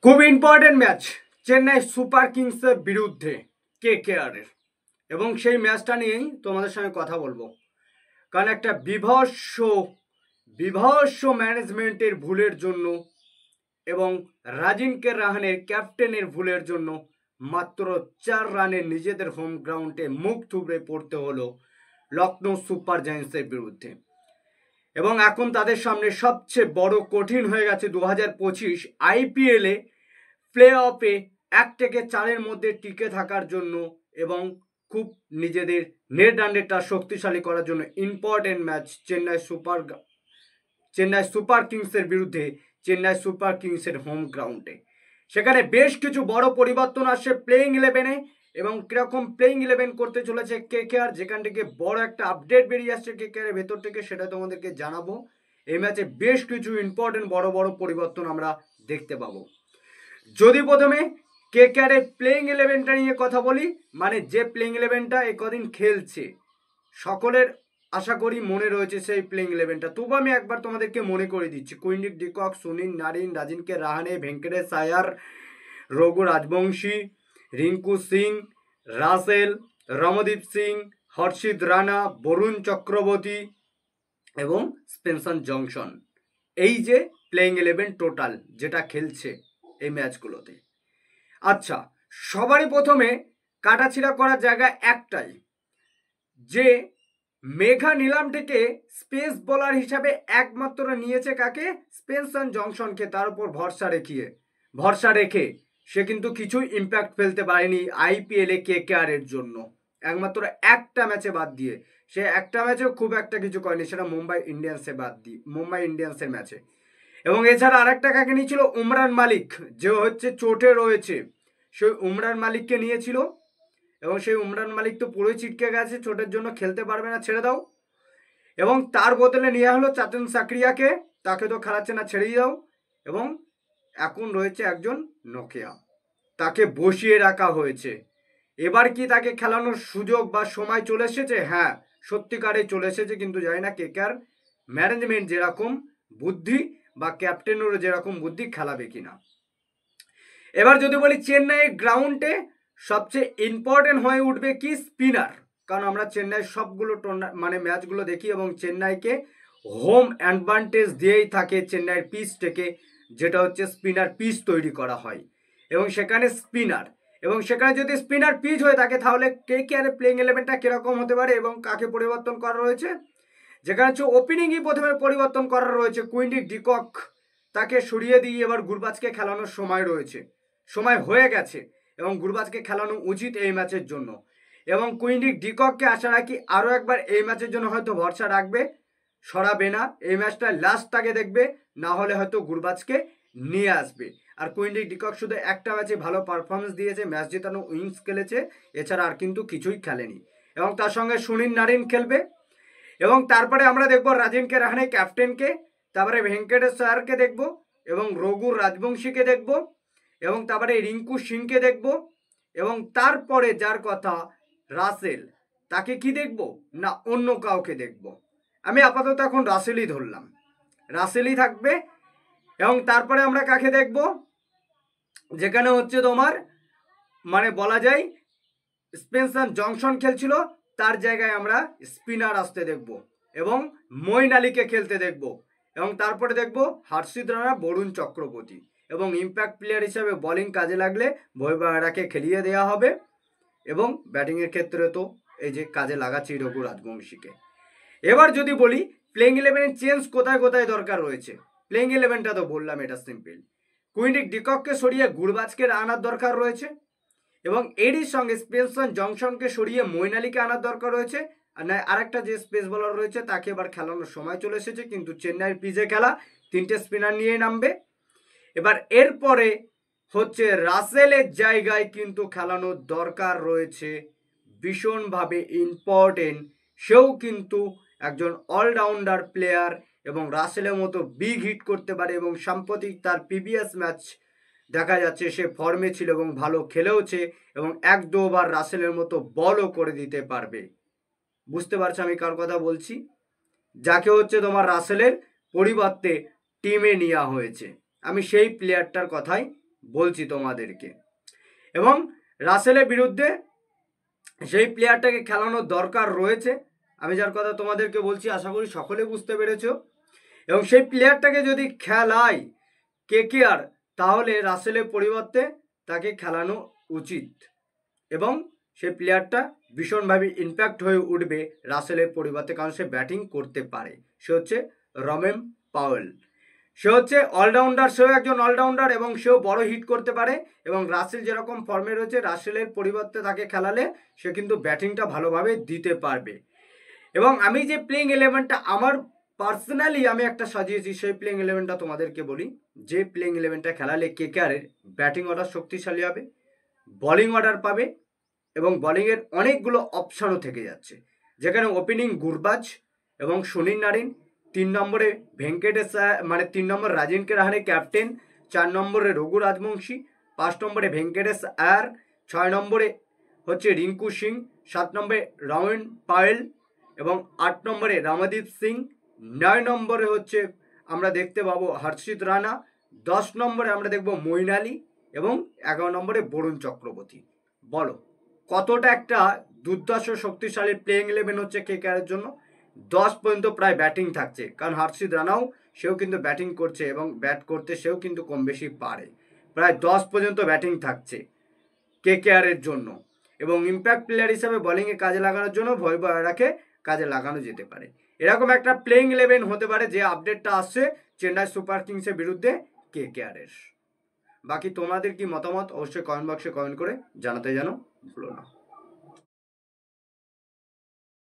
খুব important match Chennai super কিংসের বিরুদ্ধে কেকেআরের, এবং সেই ম্যাচটা নিয়েই তোমাদের সঙ্গে কথা বলবো। কারণ একটা বিভৎস ম্যানেজমেন্টের ভুলের জন্য এবং রাজিনকে রাহানের ক্যাপ্টেনের ভুলের জন্য মাত্র 4 রানে নিজেদের হোম গ্রাউন্ডে মুখ থুবড়ে পড়তে হলো লখনৌ সুপার জায়ান্টসের বিরুদ্ধে। এবং এখন তাদের সামনে সবচেয়ে বড় কঠিন হয়ে গেছে 2025 আইপিএলে প্লে অফে 1 থেকে 4-এর মধ্যে টিকে থাকার জন্য এবং খুব নিজেদের নেট রানটা শক্তিশালী করার জন্য ইম্পর্টেন্ট ম্যাচ চেন্নাই সুপার কিংসের বিরুদ্ধে চেন্নাই সুপার কিংসের হোম গ্রাউন্ডে। সেখানে বেশ কিছু বড় পরিবর্তন আসছে প্লেইং 11-এ, এবং কিরকম প্লেইং 11 করতে চলেছে কেকেআর, যেখান থেকে বড় একটা আপডেট বেরিয়ে আসছে কেকেআরের ভেতর থেকে, সেটা তোমাদেরকে জানাবো। এই ম্যাচে বেশ কিছু ইম্পর্টেন্ট বড় পরিবর্তন আমরা দেখতে পাবো। যদি প্রথমে কেকেআরের প্লেইং 11টা নিয়ে কথা বলি, মানে যে প্লেইং 11টা কদিন খেলছে সকলের আশা করি মনে রয়েছে সেই প্লেইং 11টা, তবু আমি একবার তোমাদেরকে মনে করে দিচ্ছি। কুইন্ডিক ডিকক, সুনীল নারিন, রাজিনকে রাহানে, ভেঙ্কটেশ আয়ার, রঘু রাজবংশী, রিঙ্কু সিং, রাসেল, রমদীপ সিং, হর্ষিত রানা, বরুণ চক্রবর্তী এবং স্পেনসন জংশন। এই যে প্লেইং 11 টোটাল যেটা খেলছে এই ম্যাচগুলোতে। আচ্ছা, সবারই প্রথমে কাটাছিড়া করার জায়গা একটাই, যে মেঘা নিলাম থেকে স্পেস বোলার হিসাবে একমাত্র নিয়েছে কাকে? স্পেনসন জংশনকে। তার উপর ভরসা রেখে সে কিন্তু কিছুই ইম্প্যাক্ট ফেলতে পারেনি আইপিএলে কেকেআরের জন্য, একমাত্র একটা ম্যাচে বাদ দিয়ে। সে একটা ম্যাচেও খুব একটা কিছু করেনি, সেটা মুম্বাই ইন্ডিয়ান্সের ম্যাচে। এবং এছাড়া আরেকটা কাকে নিয়েছিল? উমরান মালিক, যে হচ্ছে চোটে রয়েছে, সেই উমরান মালিককে নিয়েছিল। এবং সেই উমরান মালিক তো পুরোই ছিটকে গেছে, চোটের জন্য খেলতে পারবে না, ছেড়ে দাও। এবং তার বদলে নেওয়া হলো চাতন সাকরিয়াকে, তাকে তো খেলাচ্ছে না, ছেড়েই দাও। এবং এখন রয়েছে একজন নোকিয়া, তাকে বসিয়ে রাখা হয়েছে। এবার কি তাকে খেলানোর সুযোগ বা সময় চলে এসেছে? হ্যাঁ, সত্যিকারে চলে এসেছে, কিন্তু জানি না কেকেআর ম্যানেজমেন্ট যেরকম বুদ্ধি বা ক্যাপ্টেনেরও যেরকম বুদ্ধি খেলাবে কিনা। এবার যদি বলি চেন্নাই গ্রাউন্ডে সবচেয়ে ইম্পর্টেন্ট হয়ে উঠবে কি? স্পিনার। কারণ আমরা চেন্নাই সবগুলো ম্যাচগুলো দেখি এবং চেন্নাইকে হোম অ্যাডভান্টেজ দিয়েই থাকে চেন্নাইয়ের পিচ থেকে, যেটা হচ্ছে স্পিনার পিচ তৈরি করা হয়। এবং সেখানে যদি স্পিনার পিচ হয়ে থাকে, তাহলে কেকেআর প্লেইং 11টা কিরকম হতে পারে এবং কাকে পরিবর্তন করা রয়েছে? যেখানে হচ্ছে ওপেনিংই প্রথমে পরিবর্তন করা রয়েছে কুইন্ডিক ডিকক, তাকে সরিয়ে দিয়ে এবার গুরবাজকে খেলানোর সময় হয়ে গেছে এবং গুরবাজকে খেলানো উচিত এই ম্যাচের জন্য। এবং কুইন্ডিক ডিকককে আশা রাখি আরও একবার এই ম্যাচের জন্য হয়তো ভরসা রাখবে, সরাবে না, এই ম্যাচটা লাস্ট আগে দেখবে, না হলে হয়তো গুরবাজকে নিয়ে আসবে। আর কুইন্ডিক ডিকক শুধু একটা ম্যাচে ভালো পারফরমেন্স দিয়েছে, ম্যাচ জেতানো উইংস খেলেছে, এছাড়া আর কিন্তু কিছুই খেলেনি। এবং তার সঙ্গে সুনীল নারিন খেলবে। এবং তারপরে আমরা দেখবো রাজিনকে রাহানে ক্যাপ্টেনকে, তারপরে ভেঙ্কটেশ আয়ারকে দেখবো, এবং রঘু রাজবংশীকে দেখবো, এবং তারপরে রিঙ্কু সিংকে দেখবো, এবং তারপরে যার কথা রাসেল, তাকে কি দেখবো না অন্য কাউকে দেখবো? আমি আপাতত এখন রাসেলই ধরলাম, রাসেলই থাকবে। এবং তারপরে আমরা কাকে দেখবো? যেখানে হচ্ছে তোমার বলা যায় স্পেনসন জংশন খেলছিল, তার জায়গায় আমরা স্পিনার আসতে দেখব এবং মঈন আলীকে খেলতে দেখব। এবং তারপরে দেখব হর্ষিত রানা, বরুণ চক্রবর্তী, এবং ইম্প্যাক্ট প্লেয়ার হিসাবে বোলিং কাজে লাগলে ভৈবাহারাকে খেলিয়ে দেওয়া হবে। এবং ব্যাটিংয়ের ক্ষেত্রে তো এই যে কাজে লাগাচ্ছি রঘু রাজবংশীকে। এবার যদি বলি প্লেইং 11 চেঞ্জ কোথায় দরকার রয়েছে, প্লেইং 11টা তো বললাম, এটা সিম্পল। কুইন্ডিক ডিকককে সরিয়ে গুরবাজকে আনার দরকার রয়েছে, এবং এরই সঙ্গে স্পেনসন জংশনকে সরিয়ে মঈন আলীকে আনার দরকার রয়েছে। আর আরেকটা যে স্পেস বোলার রয়েছে তাকে এবার খেলানোর সময় চলে এসেছে, কিন্তু চেন্নাইয়ের পিচে খেলা 3টে স্পিনার নিয়ে নামবে। এবার এরপরে হচ্ছে রাসেলের জায়গায় কিন্তু খেলানোর দরকার রয়েছে, ভীষণভাবে ইম্পর্টেন্ট। সেও কিন্তু একজন অলরাউন্ডার প্লেয়ার এবং রাসেলের মতো বিগ হিট করতে পারে, এবং সাম্প্রতিক তার প্রিভিয়াস ম্যাচ দেখা যাচ্ছে সে ফর্মে ছিল এবং ভালো খেলেওছে, এবং 1-2 বার রাসেলের মতো বলও করে দিতে পারবে। বুঝতে পারছো আমি কার কথা বলছি? যাকে হচ্ছে তোমার রাসেলের পরিবর্তে টিমে নেওয়া হয়েছে, আমি সেই প্লেয়ারটার কথাই বলছি তোমাদেরকে। এবং রাসেলের বিরুদ্ধে সেই প্লেয়ারটাকে খেলানোর দরকার রয়েছে, আমি যার কথা তোমাদেরকে বলছি আশা করি সকলে বুঝতে পেরেছো। এবং সেই প্লেয়ারটাকে যদি খেলায় কেকেআর, তাহলে রাসেলের পরিবর্তে তাকে খেলানো উচিত এবং সেই প্লেয়ারটা ভীষণভাবে ইম্প্যাক্ট হয়ে উঠবে রাসেলের পরিবর্তে, কারণ সে ব্যাটিং করতে পারে। সে হচ্ছে রমেন পাওয়েল। সে হচ্ছে অলরাউন্ডার, সেও একজন অলরাউন্ডার এবং সেও বড় হিট করতে পারে। এবং রাসেল যেরকম ফর্মে রয়েছে, রাসেলের পরিবর্তে তাকে খেলালে সে কিন্তু ব্যাটিংটা ভালোভাবে দিতে পারবে। এবং আমি যে প্লেইং ইলেভেনটা আমার পার্সোনালি আমি একটা সাজিয়েছি, সেই প্লেইং ইলেভেনটা তোমাদেরকে বলি। যে প্লেইং ইলেভেনটা খেলালে কেকেআরের ব্যাটিং অর্ডার শক্তিশালী হবে, বোলিং অর্ডার পাবে এবং বোলিংয়ের অনেকগুলো অপশানও থেকে যাচ্ছে, যেখানে ওপেনিং গুরবাজ এবং সুনীল নারিন, 3 নম্বরে ভেঙ্কটেশ, মানে 3 নম্বর রাজিনকে রাহানে ক্যাপ্টেন, 4 নম্বরে রঘু রাজবংশী, 5 নম্বরে ভেঙ্কটেশ আয়ার, 6 নম্বরে হচ্ছে রিঙ্কু সিং, 7 নম্বরে রমেন পাওয়েল এবং 8 নম্বরে রামদীপ সিং, 9 নম্বরে হচ্ছে আমরা দেখতে পাবো হর্ষিত রানা, 10 নম্বরে আমরা দেখব মঈন আলী এবং 11 নম্বরে বরুণ চক্রবর্তী। বলো কতটা একটা দুর্ধর্ষ শক্তিশালী প্লেইং ইলেভেন হচ্ছে কেকেআরের জন্য। 10 পর্যন্ত প্রায় ব্যাটিং থাকছে, কারণ হর্ষিত রানাও সেও কিন্তু ব্যাটিং করছে এবং ব্যাট করতে সেও কিন্তু কম বেশি পারে। প্রায় 10 পর্যন্ত ব্যাটিং থাকছে কেকেআরের জন্য। এবং ইম্প্যাক্ট প্লেয়ার হিসাবে বোলিংয়ে কাজে লাগানোর জন্য ভৈবব আরোরাকে কাজে লাগানো যেতে পারে। এরকম একটা প্লেইং ইলেভেন হতে পারে যে আপডেটটা আসছে চেন্নাই সুপার কিংসের বিরুদ্ধে কেকেআরের। বাকি তোমাদের কি মতামত অবশ্যই কমেন্ট বক্সে কমেন্ট করে জানাতে যেন ভুলো না।